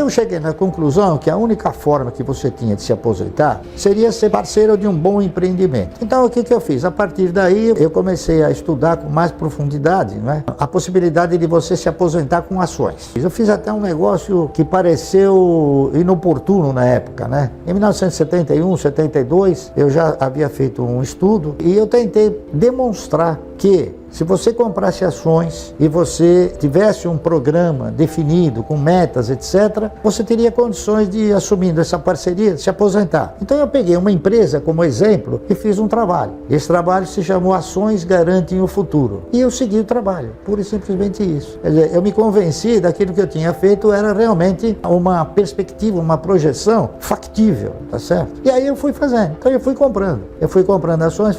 eu cheguei na conclusão que a única forma que você tinha de se aposentar seria ser parceiro de um bom empreendimento. Então o que eu fiz? A partir daí eu comecei a estudar com mais profundidade, né, a possibilidade de você se aposentar com ações. Eu fiz até um negócio que pareceu inoportuno na época, né? Em 1971, 72, eu já havia feito um estudo e eu tentei demonstrar que se você comprasse ações e você tivesse um programa definido, com metas, etc., você teria condições de, assumindo essa parceria, se aposentar. Então eu peguei uma empresa como exemplo e fiz um trabalho. Esse trabalho se chamou Ações Garantem o Futuro. E eu segui o trabalho, pura e simplesmente isso. Quer dizer, eu me convenci daquilo que eu tinha feito era realmente uma perspectiva, uma projeção factível, tá certo? E aí eu fui fazendo. Então eu fui comprando. Eu fui comprando ações,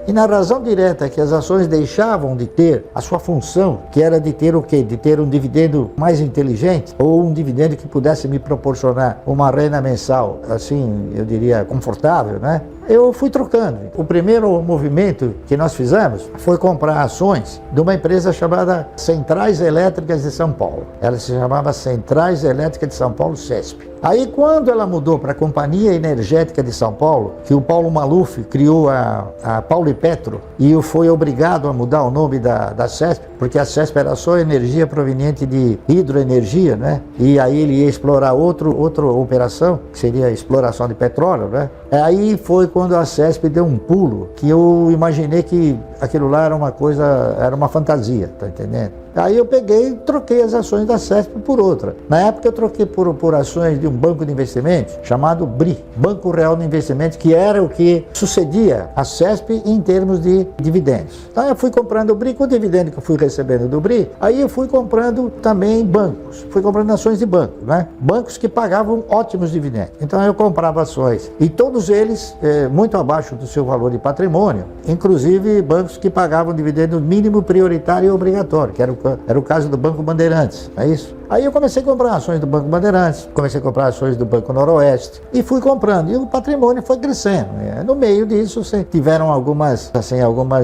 e na razão direta que as ações deixavam de ter a sua função, que era de ter o quê? De ter um dividendo mais inteligente, ou um dividendo que pudesse me proporcionar uma renda mensal, assim, eu diria, confortável, né? Eu fui trocando. O primeiro movimento que nós fizemos foi comprar ações de uma empresa chamada Centrais Elétricas de São Paulo. Ela se chamava Centrais Elétricas de São Paulo, CESP. Aí quando ela mudou para a Companhia Energética de São Paulo, que o Paulo Maluf criou a Paulo e Petro e foi obrigado a mudar o nome da CESP, porque a CESP era só energia proveniente de hidroenergia, né? E aí ele ia explorar outra operação, que seria a exploração de petróleo, né? Aí foi quando a CESP deu um pulo, que eu imaginei que aquilo lá era uma coisa, era uma fantasia, tá entendendo? Aí eu peguei e troquei as ações da CESP por outra. Na época eu troquei por ações de um banco de investimentos chamado BRI, Banco Real de Investimentos, que era o que sucedia a CESP em termos de dividendos. Então eu fui comprando o BRI, com o dividendo que eu fui recebendo do BRI, aí eu fui comprando também bancos, fui comprando ações de banco, né? Bancos que pagavam ótimos dividendos. Então eu comprava ações, e todos eles muito abaixo do seu valor de patrimônio, inclusive bancos que pagavam dividendo mínimo, prioritário e obrigatório, que era o caso do Banco Bandeirantes, é isso? Aí eu comecei a comprar ações do Banco Bandeirantes, comecei a comprar ações do Banco Noroeste e fui comprando. E o patrimônio foi crescendo. No meio disso, tiveram algumas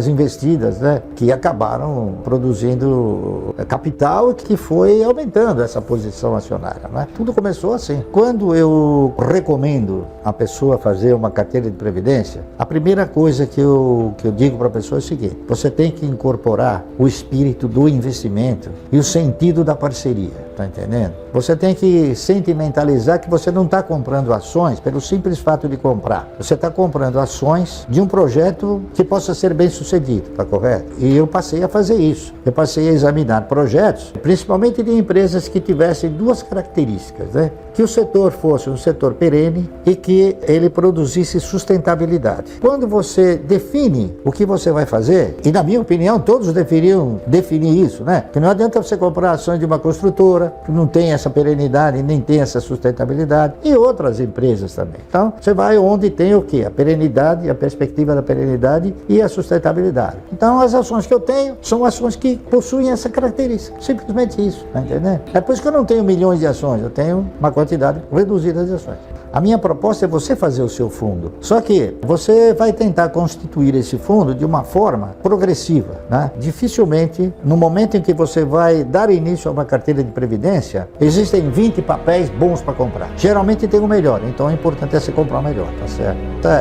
investidas, né, que acabaram produzindo capital e que foi aumentando essa posição acionária, né? Tudo começou assim. Quando eu recomendo a pessoa fazer uma carteira de previdência, a primeira coisa que eu digo para a pessoa é o seguinte: você tem que incorporar o espírito do investimento e o sentido da parceria. Tá entendendo? Você tem que sentimentalizar que você não está comprando ações pelo simples fato de comprar. Você está comprando ações de um projeto que possa ser bem sucedido, tá correto? E eu passei a fazer isso. Eu passei a examinar projetos, principalmente de empresas que tivessem duas características, né? Que o setor fosse um setor perene e que ele produzisse sustentabilidade. Quando você define o que você vai fazer, e na minha opinião todos deveriam definir isso, né? Que não adianta você comprar ações de uma construtora que não tem essa perenidade, nem tem essa sustentabilidade, e outras empresas também. Então, você vai onde tem o quê? A perenidade, a perspectiva da perenidade e a sustentabilidade. Então, as ações que eu tenho são ações que possuem essa característica. Simplesmente isso, tá entendendo? É por isso que eu não tenho milhões de ações, eu tenho uma quantidade reduzida de ações. A minha proposta é você fazer o seu fundo. Só que você vai tentar constituir esse fundo de uma forma progressiva, né? Dificilmente, no momento em que você vai dar início a uma carteira de previdência, existem 20 papéis bons para comprar. Geralmente tem o melhor, então o importante é você comprar o melhor, tá certo? Então,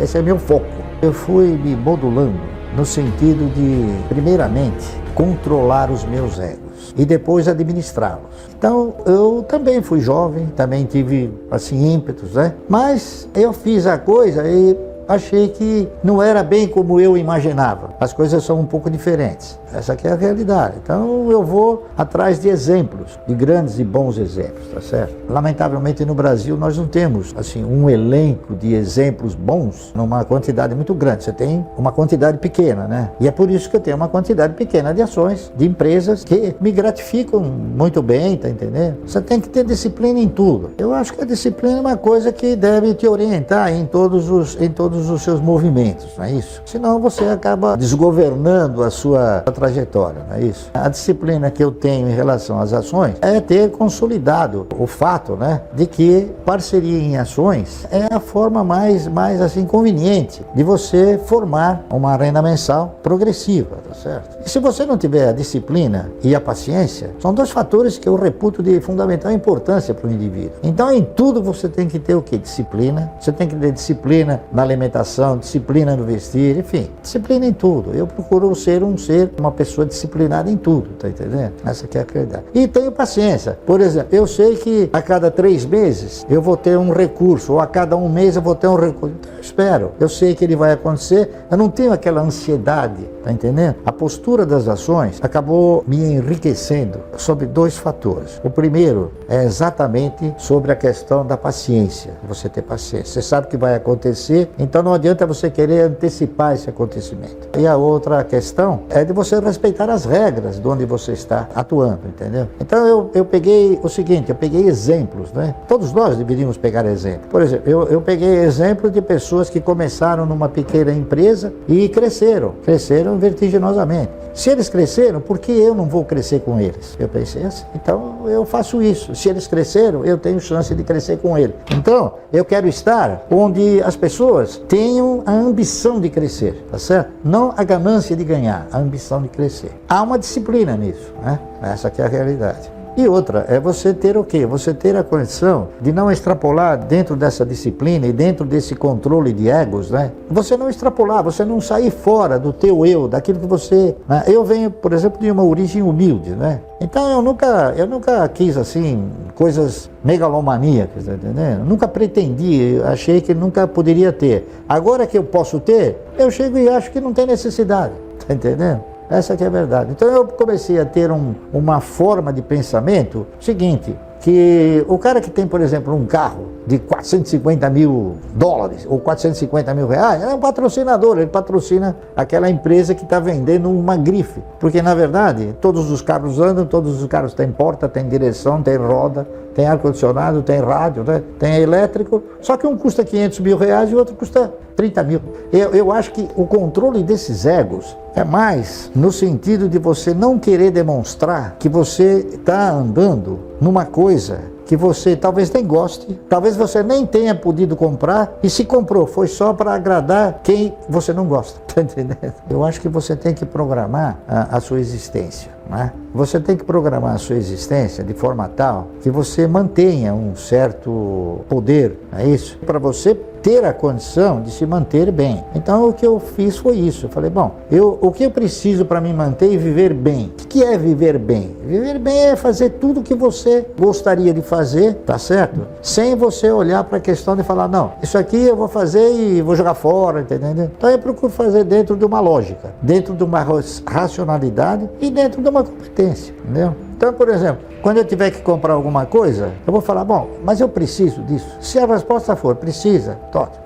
esse é meu foco. Eu fui me modulando no sentido de, primeiramente, controlar os meus egos e depois administrá-los. Então, eu também fui jovem, também tive, assim, ímpetos, né? Mas eu fiz a coisa e achei que não era bem como eu imaginava. As coisas são um pouco diferentes. Essa aqui é a realidade. Então eu vou atrás de exemplos, de grandes e bons exemplos, tá certo? Lamentavelmente no Brasil nós não temos assim um elenco de exemplos bons numa quantidade muito grande. Você tem uma quantidade pequena, né? E é por isso que eu tenho uma quantidade pequena de ações, de empresas que me gratificam muito bem, tá entendendo? Você tem que ter disciplina em tudo. Eu acho que a disciplina é uma coisa que deve te orientar em todos os todos os seus movimentos, não é isso? Senão você acaba desgovernando a sua trajetória, não é isso? A disciplina que eu tenho em relação às ações é ter consolidado o fato, né, de que parceria em ações é a forma mais assim conveniente de você formar uma renda mensal progressiva, tá certo? E se você não tiver a disciplina e a paciência, são dois fatores que eu reputo de fundamental importância para o indivíduo. Então, em tudo você tem que ter o quê? Disciplina. Você tem que ter disciplina na alimentação, disciplina no vestir, enfim, disciplina em tudo. Eu procuro ser uma pessoa disciplinada em tudo, tá entendendo? Essa aqui é a realidade. E tenho paciência. Por exemplo, eu sei que a cada 3 meses eu vou ter um recurso, ou a cada 1 mês eu vou ter um recurso. Então, eu espero. Eu sei que ele vai acontecer. Eu não tenho aquela ansiedade, tá entendendo? A postura das ações acabou me enriquecendo sobre 2 fatores. O primeiro é exatamente sobre a questão da paciência. Você ter paciência. Você sabe que vai acontecer, então não adianta você querer antecipar esse acontecimento. E a outra questão é de você respeitar as regras de onde você está atuando, entendeu? Então eu peguei o seguinte, eu peguei exemplos, né? Todos nós deveríamos pegar exemplos. Por exemplo, eu peguei exemplos de pessoas que começaram numa pequena empresa e cresceram vertiginosamente. Se eles cresceram, por que eu não vou crescer com eles? Eu pensei assim, então eu faço isso. Se eles cresceram, eu tenho chance de crescer com eles. Então, eu quero estar onde as pessoas tenham a ambição de crescer, tá certo? Não a ganância de ganhar, a ambição de crescer. Há uma disciplina nisso, né? Essa aqui é a realidade. E outra, é você ter o quê? Você ter a condição de não extrapolar dentro dessa disciplina e dentro desse controle de egos, né? Você não extrapolar, você não sair fora do teu eu, daquilo que você... Né? Eu venho, por exemplo, de uma origem humilde, né? Então eu nunca quis, assim, coisas megalomaníacas, tá entendendo? Nunca pretendi, achei que nunca poderia ter. Agora que eu posso ter, eu chego e acho que não tem necessidade, tá entendendo? Essa que é a verdade. Então eu comecei a ter uma forma de pensamento seguinte, que o cara que tem, por exemplo, um carro de 450 mil dólares ou 450 mil reais, é um patrocinador, ele patrocina aquela empresa que está vendendo uma grife. Porque, na verdade, todos os carros andam, todos os carros têm porta, tem direção, tem roda, tem ar-condicionado, tem rádio, né? Tem elétrico, só que um custa 500 mil reais e o outro custa 30 mil. Eu acho que o controle desses egos é mais no sentido de você não querer demonstrar que você está andando numa coisa que você talvez nem goste, talvez você nem tenha podido comprar, e se comprou foi só para agradar quem você não gosta, tá entendendo? Eu acho que você tem que programar a sua existência, né? Você tem que programar a sua existência de forma tal que você mantenha um certo poder, é isso? Para você ter a condição de se manter bem. Então o que eu fiz foi isso. Eu falei, bom, o que eu preciso para me manter e viver bem? O que é viver bem? Viver bem é fazer tudo o que você gostaria de fazer, tá certo? Sem você olhar para a questão de falar, não, isso aqui eu vou fazer e vou jogar fora, entendeu? Então eu procuro fazer dentro de uma lógica, dentro de uma racionalidade e dentro de uma competência, entendeu? Então, por exemplo, quando eu tiver que comprar alguma coisa, eu vou falar, bom, mas eu preciso disso. Se a resposta for, precisa,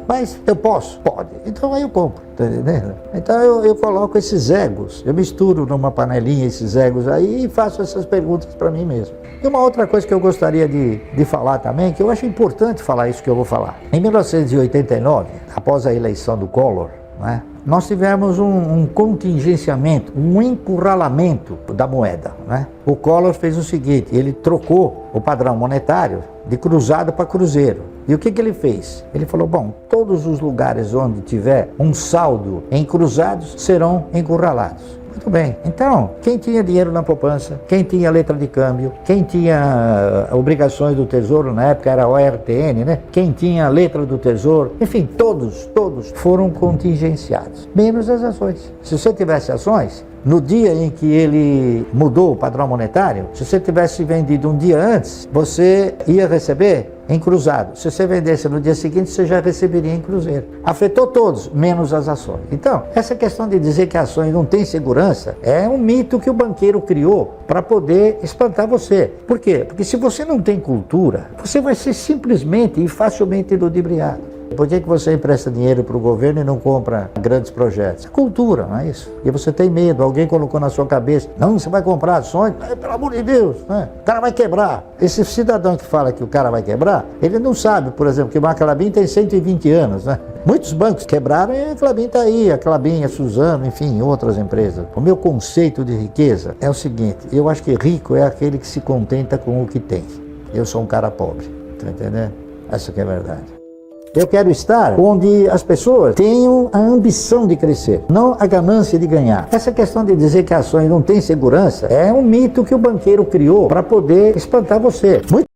mas eu posso? Pode. Então aí eu compro, tá entendendo? Então eu coloco esses egos, eu misturo numa panelinha esses egos aí e faço essas perguntas para mim mesmo. E uma outra coisa que eu gostaria de falar também, que eu acho importante falar isso que eu vou falar. Em 1989, após a eleição do Collor, né, nós tivemos um contingenciamento, um encurralamento da moeda, né? O Collor fez o seguinte, ele trocou o padrão monetário de cruzado para cruzeiro. E o que ele fez? Ele falou, bom, todos os lugares onde tiver um saldo em cruzados serão encurralados. Muito bem. Então, quem tinha dinheiro na poupança, quem tinha letra de câmbio, quem tinha obrigações do Tesouro, na época era ORTN, né? Quem tinha letra do Tesouro, enfim, todos foram contingenciados, menos as ações. Se você tivesse ações, no dia em que ele mudou o padrão monetário, se você tivesse vendido um dia antes, você ia receber em cruzado. Se você vendesse no dia seguinte, você já receberia em cruzeiro. Afetou todos, menos as ações. Então, essa questão de dizer que ações não têm segurança é um mito que o banqueiro criou para poder espantar você. Por quê? Porque se você não tem cultura, você vai ser simplesmente e facilmente ludibriado. Por que você empresta dinheiro para o governo e não compra grandes projetos? É cultura, não é isso? E você tem medo, alguém colocou na sua cabeça, não, você vai comprar ações, pelo amor de Deus, né? O cara vai quebrar. Esse cidadão que fala que o cara vai quebrar, ele não sabe, por exemplo, que o Banco Clabin tem 120 anos, né? Muitos bancos quebraram e a Clabin está aí, a Clabin, a Suzano, enfim, outras empresas. O meu conceito de riqueza é o seguinte, eu acho que rico é aquele que se contenta com o que tem. Eu sou um cara pobre, tá entendendo? Essa que é a verdade. Eu quero estar onde as pessoas tenham a ambição de crescer, não a ganância de ganhar. Essa questão de dizer que ações não têm segurança é um mito que o banqueiro criou para poder espantar você.